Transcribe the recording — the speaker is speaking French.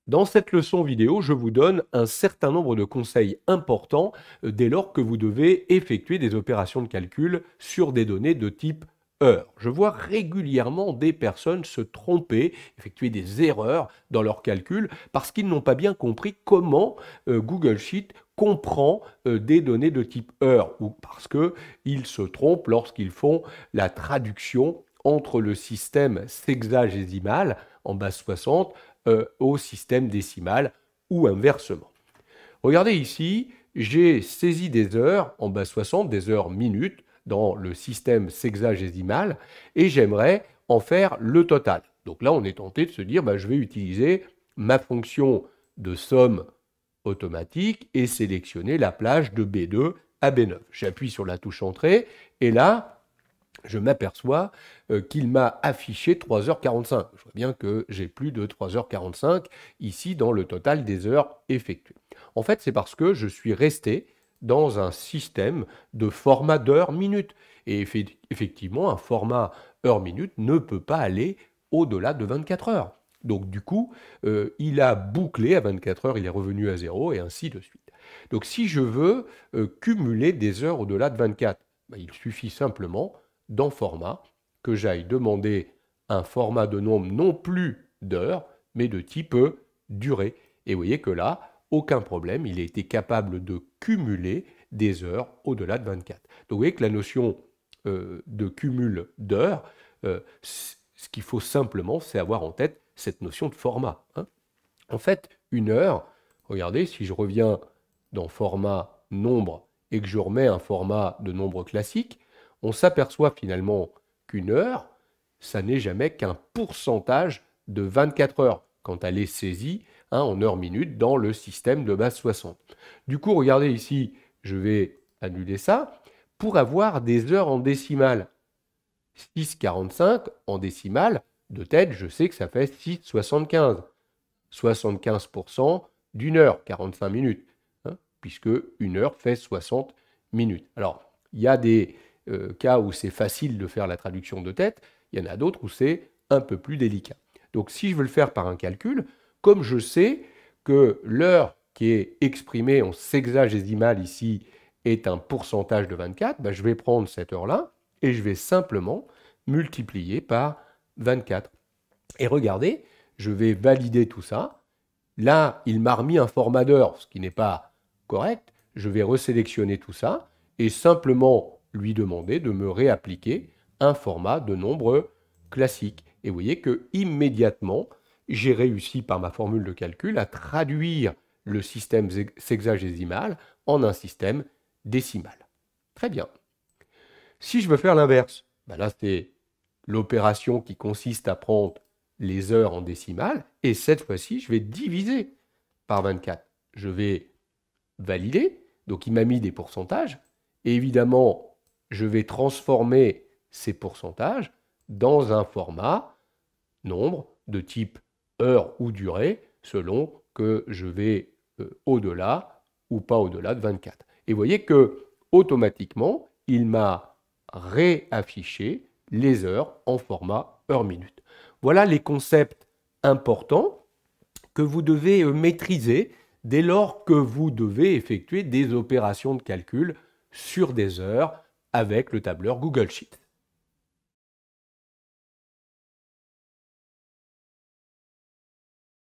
Dans cette leçon vidéo, je vous donne un certain nombre de conseils importants dès lors que vous devez effectuer des opérations de calcul sur des données de type heure. Je vois régulièrement des personnes se tromper, effectuer des erreurs dans leurs calculs parce qu'ils n'ont pas bien compris comment Google Sheet comprend des données de type heure ou parce qu'ils se trompent lorsqu'ils font la traduction entre le système sexagésimal en base 60 au système décimal ou inversement. Regardez ici, j'ai saisi des heures en base 60, des heures minutes dans le système sexagésimal et j'aimerais en faire le total. Donc là, on est tenté de se dire, je vais utiliser ma fonction de somme automatique et sélectionner la plage de B2 à B9. J'appuie sur la touche Entrée et là, je m'aperçois qu'il m'a affiché 3h45. Je vois bien que j'ai plus de 3h45 ici dans le total des heures effectuées. En fait, c'est parce que je suis resté dans un système de format d'heure-minute. Et effectivement, un format heure-minute ne peut pas aller au-delà de 24 heures. Donc du coup, il a bouclé à 24 heures, il est revenu à 0 et ainsi de suite. Donc si je veux cumuler des heures au-delà de 24, il suffit simplement dans format que j'aille demander un format de nombre non plus d'heures, mais de type durée. Et vous voyez que là, aucun problème, il a été capable de cumuler des heures au-delà de 24. Donc vous voyez que la notion de cumul d'heures, ce qu'il faut simplement, c'est avoir en tête cette notion de format. En fait, une heure, regardez, si je reviens dans format nombre et que je remets un format de nombre classique, on s'aperçoit finalement qu'une heure, ça n'est jamais qu'un pourcentage de 24 heures quand elle est saisie en heure-minute dans le système de base 60. Du coup, regardez ici, je vais annuler ça. Pour avoir des heures en décimale, 6,45 en décimale, de tête, je sais que ça fait 6,75. 75% d'une heure, 45 minutes, puisque une heure fait 60 minutes. Alors, il y a des cas où c'est facile de faire la traduction de tête, il y en a d'autres où c'est un peu plus délicat. Donc si je veux le faire par un calcul, comme je sais que l'heure qui est exprimée en sexagésimal ici est un pourcentage de 24, je vais prendre cette heure-là et je vais simplement multiplier par 24. Et regardez, je vais valider tout ça. Là, il m'a remis un format d'heure, ce qui n'est pas correct. Je vais resélectionner tout ça et simplement lui demander de me réappliquer un format de nombre classique. Et vous voyez que immédiatement, j'ai réussi par ma formule de calcul à traduire le système sexagésimal en un système décimal. Très bien. Si je veux faire l'inverse, là c'est l'opération qui consiste à prendre les heures en décimale et cette fois-ci, je vais diviser par 24. Je vais valider, donc il m'a mis des pourcentages et évidemment, je vais transformer ces pourcentages dans un format nombre de type heure ou durée selon que je vais au-delà ou pas au-delà de 24. Et vous voyez que automatiquement, il m'a réaffiché les heures en format heure-minute. Voilà les concepts importants que vous devez maîtriser dès lors que vous devez effectuer des opérations de calcul sur des heures avec le tableur Google Sheet.